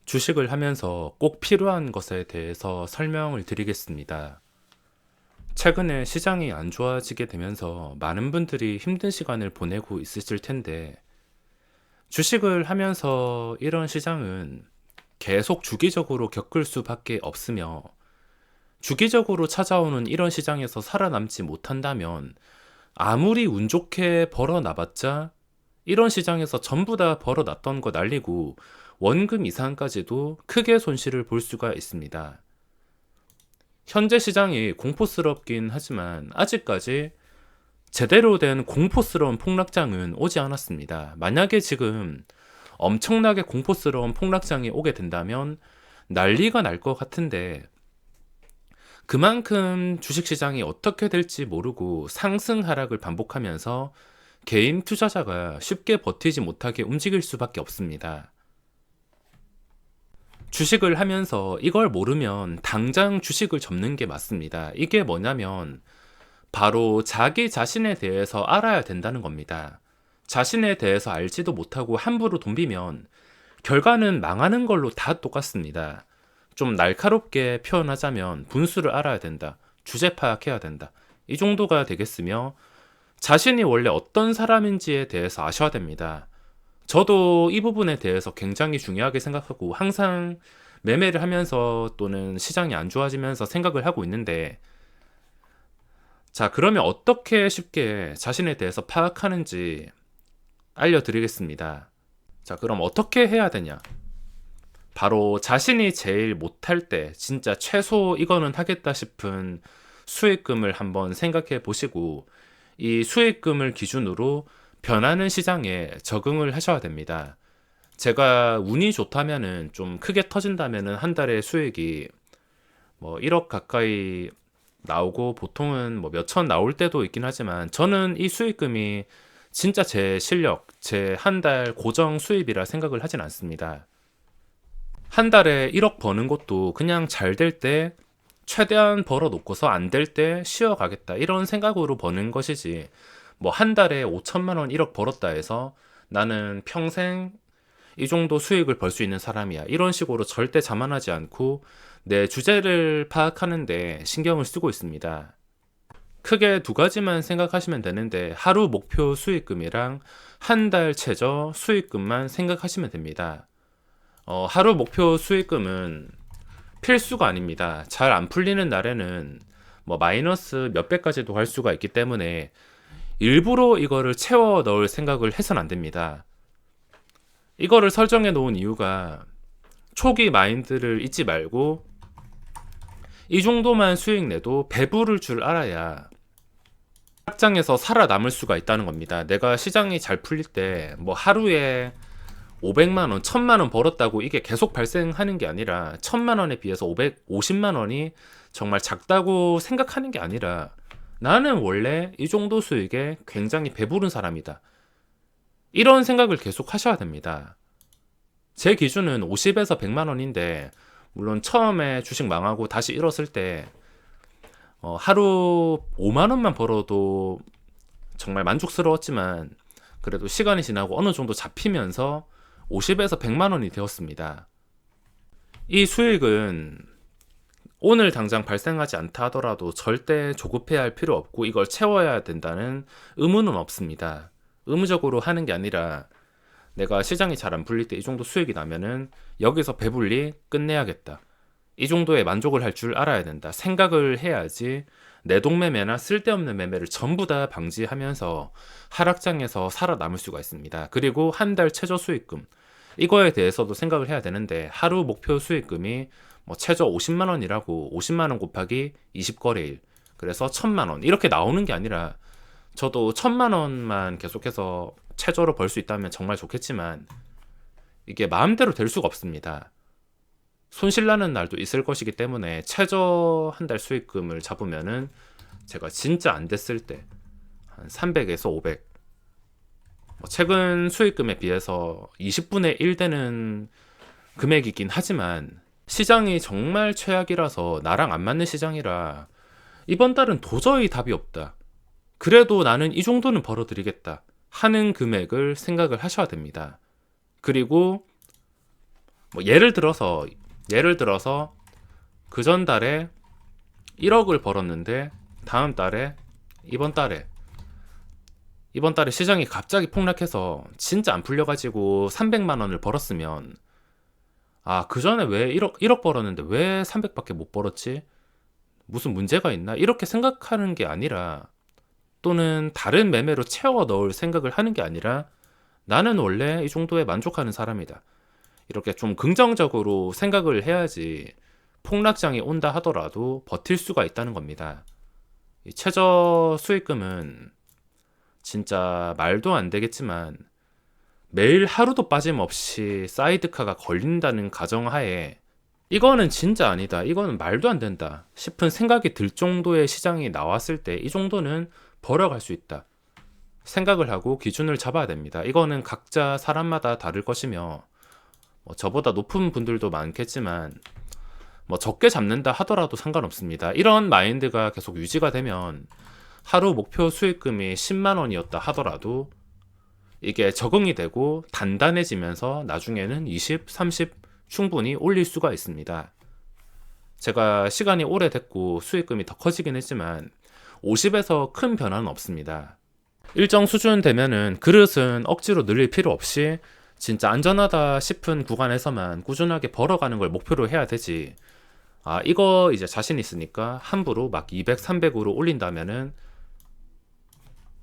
주식을 하면서 꼭 필요한 것에 대해서 설명을 드리겠습니다. 최근에 시장이 안 좋아지게 되면서 많은 분들이 힘든 시간을 보내고 있으실 텐데, 주식을 하면서 이런 시장은 계속 주기적으로 겪을 수밖에 없으며, 주기적으로 찾아오는 이런 시장에서 살아남지 못한다면 아무리 운 좋게 벌어나봤자 이런 시장에서 전부 다 벌어놨던 거 날리고 원금 이상까지도 크게 손실을 볼 수가 있습니다. 현재 시장이 공포스럽긴 하지만 아직까지 제대로 된 공포스러운 폭락장은 오지 않았습니다. 만약에 지금 엄청나게 공포스러운 폭락장이 오게 된다면 난리가 날 것 같은데, 그만큼 주식시장이 어떻게 될지 모르고 상승 하락을 반복하면서 개인 투자자가 쉽게 버티지 못하게 움직일 수밖에 없습니다. 주식을 하면서 이걸 모르면 당장 주식을 접는 게 맞습니다. 이게 뭐냐면 바로 자기 자신에 대해서 알아야 된다는 겁니다. 자신에 대해서 알지도 못하고 함부로 돈 비면 결과는 망하는 걸로 다 똑같습니다. 좀 날카롭게 표현하자면 분수를 알아야 된다. 주제 파악해야 된다. 이 정도가 되겠으며, 자신이 원래 어떤 사람인지에 대해서 아셔야 됩니다. 저도 이 부분에 대해서 굉장히 중요하게 생각하고 항상 매매를 하면서 또는 시장이 안 좋아지면서 생각을 하고 있는데, 자, 그러면 어떻게 쉽게 자신에 대해서 파악하는지 알려드리겠습니다. 자, 그럼 어떻게 해야 되냐? 바로 자신이 제일 못할 때, 진짜 최소 이거는 하겠다 싶은 수익금을 한번 생각해 보시고, 이 수익금을 기준으로 변하는 시장에 적응을 하셔야 됩니다. 제가 운이 좋다면은 좀 크게 터진다면은 한 달에 수익이 뭐 1억 가까이 나오고, 보통은 뭐 몇천 나올 때도 있긴 하지만 저는 이 수익금이 진짜 제 실력, 제 한 달 고정 수입이라 생각을 하진 않습니다. 한 달에 1억 버는 것도 그냥 잘 될 때 최대한 벌어 놓고서 안 될 때 쉬어가겠다 이런 생각으로 버는 것이지, 뭐 한 달에 5천만 원 1억 벌었다 해서 나는 평생 이 정도 수익을 벌 수 있는 사람이야, 이런 식으로 절대 자만하지 않고 내 주제를 파악하는데 신경을 쓰고 있습니다. 크게 두 가지만 생각하시면 되는데, 하루 목표 수익금이랑 한 달 최저 수익금만 생각하시면 됩니다. 하루 목표 수익금은 필수가 아닙니다. 잘 안 풀리는 날에는 뭐 마이너스 몇 배까지도 갈 수가 있기 때문에 일부러 이거를 채워 넣을 생각을 해서는 안 됩니다. 이거를 설정해 놓은 이유가, 초기 마인드를 잊지 말고 이 정도만 수익 내도 배부를 줄 알아야 시장에서 살아남을 수가 있다는 겁니다. 내가 시장이 잘 풀릴 때 뭐 하루에 500만 원, 1000만 원 벌었다고 이게 계속 발생하는 게 아니라, 1000만 원에 비해서 550만 원이 정말 작다고 생각하는 게 아니라, 나는 원래 이 정도 수익에 굉장히 배부른 사람이다, 이런 생각을 계속 하셔야 됩니다. 제 기준은 50에서 100만 원인데, 물론 처음에 주식 망하고 다시 일었을 때 하루 5만 원만 벌어도 정말 만족스러웠지만, 그래도 시간이 지나고 어느 정도 잡히면서 50에서 100만 원이 되었습니다. 이 수익은 오늘 당장 발생하지 않다 하더라도 절대 조급해야 할 필요 없고 이걸 채워야 된다는 의무는 없습니다. 의무적으로 하는 게 아니라, 내가 시장이 잘 안 풀릴 때 이 정도 수익이 나면은 여기서 배불리 끝내야겠다, 이 정도의 만족을 할 줄 알아야 된다 생각을 해야지, 내동매매나 쓸데없는 매매를 전부 다 방지하면서 하락장에서 살아남을 수가 있습니다. 그리고 한 달 최저 수익금, 이거에 대해서도 생각을 해야 되는데, 하루 목표 수익금이 뭐 최저 50만 원이라고 50만 원 곱하기 20거래일, 그래서 1000만 원 이렇게 나오는 게 아니라, 저도 1000만 원만 계속해서 최저로 벌 수 있다면 정말 좋겠지만 이게 마음대로 될 수가 없습니다. 손실나는 날도 있을 것이기 때문에 최저 한 달 수익금을 잡으면은, 제가 진짜 안 됐을 때 한 300에서 500, 최근 수익금에 비해서 20분의 1 되는 금액이긴 하지만, 시장이 정말 최악이라서 나랑 안 맞는 시장이라 이번 달은 도저히 답이 없다, 그래도 나는 이 정도는 벌어들이겠다 하는 금액을 생각을 하셔야 됩니다. 그리고 뭐 예를 들어서 그 전달에 1억을 벌었는데 다음 달에 이번 달에 시장이 갑자기 폭락해서 진짜 안 풀려가지고 300만 원을 벌었으면, 아, 그 전에 왜 1억 벌었는데 왜 300밖에 못 벌었지? 무슨 문제가 있나? 이렇게 생각하는 게 아니라, 또는 다른 매매로 채워 넣을 생각을 하는 게 아니라, 나는 원래 이 정도에 만족하는 사람이다, 이렇게 좀 긍정적으로 생각을 해야지 폭락장이 온다 하더라도 버틸 수가 있다는 겁니다. 이 최저 수익금은 진짜 말도 안 되겠지만 매일 하루도 빠짐없이 사이드카가 걸린다는 가정하에 이거는 진짜 아니다, 이거는 말도 안 된다 싶은 생각이 들 정도의 시장이 나왔을 때 이 정도는 벌어갈 수 있다 생각을 하고 기준을 잡아야 됩니다. 이거는 각자 사람마다 다를 것이며, 뭐 저보다 높은 분들도 많겠지만 뭐 적게 잡는다 하더라도 상관없습니다. 이런 마인드가 계속 유지가 되면 하루 목표 수익금이 10만 원이었다 하더라도 이게 적응이 되고 단단해지면서 나중에는 20, 30 충분히 올릴 수가 있습니다. 제가 시간이 오래됐고 수익금이 더 커지긴 했지만 50에서 큰 변화는 없습니다. 일정 수준 되면은 그릇은 억지로 늘릴 필요 없이 진짜 안전하다 싶은 구간에서만 꾸준하게 벌어가는 걸 목표로 해야 되지, 아, 이거 이제 자신 있으니까 함부로 막 200, 300으로 올린다면은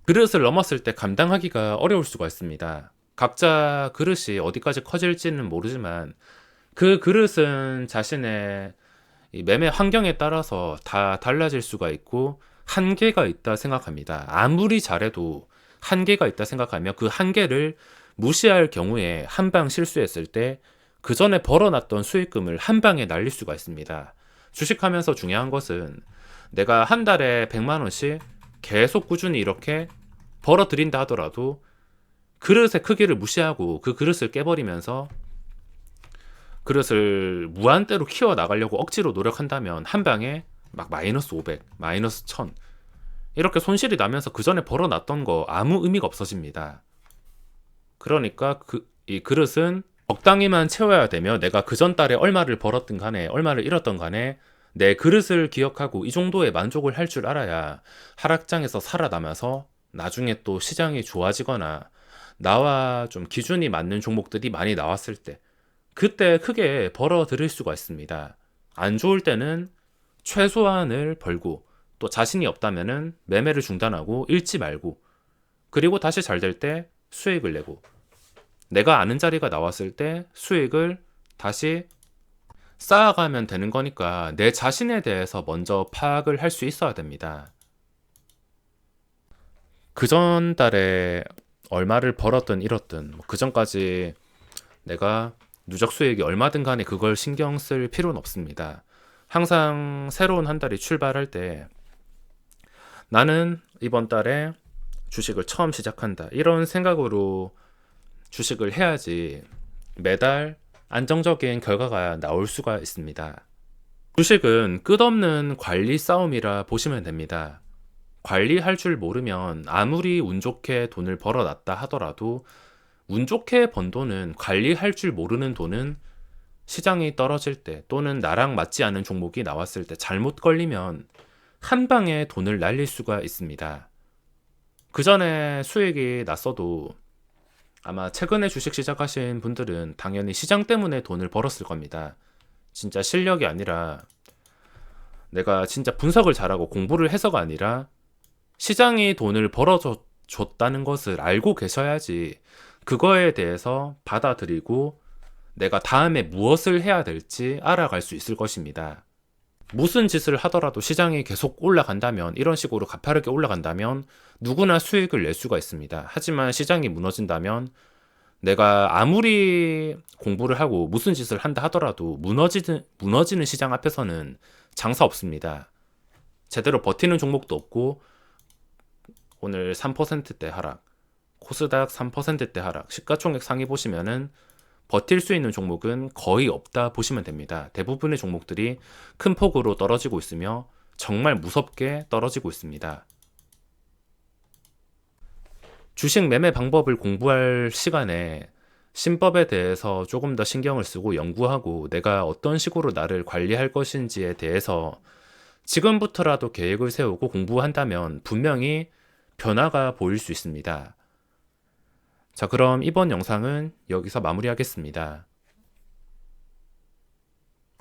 그릇을 넘었을 때 감당하기가 어려울 수가 있습니다. 각자 그릇이 어디까지 커질지는 모르지만 그 그릇은 자신의 이 매매 환경에 따라서 다 달라질 수가 있고 한계가 있다 생각합니다. 아무리 잘해도 한계가 있다 생각하며 그 한계를 무시할 경우에 한 방 실수했을 때 그 전에 벌어놨던 수익금을 한 방에 날릴 수가 있습니다. 주식하면서 중요한 것은 내가 한 달에 100만 원씩 계속 꾸준히 이렇게 벌어들인다 하더라도 그릇의 크기를 무시하고 그 그릇을 깨버리면서 그릇을 무한대로 키워 나가려고 억지로 노력한다면 한 방에 막 마이너스 500, 마이너스 1000 이렇게 손실이 나면서 그 전에 벌어놨던 거 아무 의미가 없어집니다. 그러니까 이 그릇은 적당히만 채워야 되며, 내가 그 전 달에 얼마를 벌었든 간에 얼마를 잃었던 간에 내 그릇을 기억하고 이 정도에 만족을 할 줄 알아야 하락장에서 살아남아서 나중에 또 시장이 좋아지거나 나와 좀 기준이 맞는 종목들이 많이 나왔을 때 그때 크게 벌어들일 수가 있습니다. 안 좋을 때는 최소한을 벌고, 또 자신이 없다면은 매매를 중단하고 읽지 말고, 그리고 다시 잘 될 때 수익을 내고, 내가 아는 자리가 나왔을 때 수익을 다시 쌓아가면 되는 거니까 내 자신에 대해서 먼저 파악을 할 수 있어야 됩니다. 그 전 달에 얼마를 벌었든 잃었든 그 전까지 내가 누적 수익이 얼마든 간에 그걸 신경 쓸 필요는 없습니다. 항상 새로운 한 달이 출발할 때 나는 이번 달에 주식을 처음 시작한다, 이런 생각으로 주식을 해야지 매달 안정적인 결과가 나올 수가 있습니다. 주식은 끝없는 관리 싸움이라 보시면 됩니다. 관리할 줄 모르면 아무리 운 좋게 돈을 벌어놨다 하더라도 운 좋게 번 돈은, 관리할 줄 모르는 돈은 시장이 떨어질 때 또는 나랑 맞지 않은 종목이 나왔을 때 잘못 걸리면 한 방에 돈을 날릴 수가 있습니다. 그 전에 수익이 났어도 아마 최근에 주식 시작하신 분들은 당연히 시장 때문에 돈을 벌었을 겁니다. 진짜 실력이 아니라, 내가 진짜 분석을 잘하고 공부를 해서가 아니라 시장이 돈을 벌어줬다는 것을 알고 계셔야지 그거에 대해서 받아들이고 내가 다음에 무엇을 해야 될지 알아갈 수 있을 것입니다. 무슨 짓을 하더라도 시장이 계속 올라간다면, 이런 식으로 가파르게 올라간다면 누구나 수익을 낼 수가 있습니다. 하지만 시장이 무너진다면 내가 아무리 공부를 하고 무슨 짓을 한다 하더라도 무너지는 시장 앞에서는 장사 없습니다. 제대로 버티는 종목도 없고, 오늘 3%대 하락, 코스닥 3%대 하락, 시가총액 상위 보시면은 버틸 수 있는 종목은 거의 없다 보시면 됩니다. 대부분의 종목들이 큰 폭으로 떨어지고 있으며 정말 무섭게 떨어지고 있습니다. 주식 매매 방법을 공부할 시간에 신법에 대해서 조금 더 신경을 쓰고 연구하고 내가 어떤 식으로 나를 관리할 것인지에 대해서 지금부터라도 계획을 세우고 공부한다면 분명히 변화가 보일 수 있습니다. 자, 그럼 이번 영상은 여기서 마무리하겠습니다.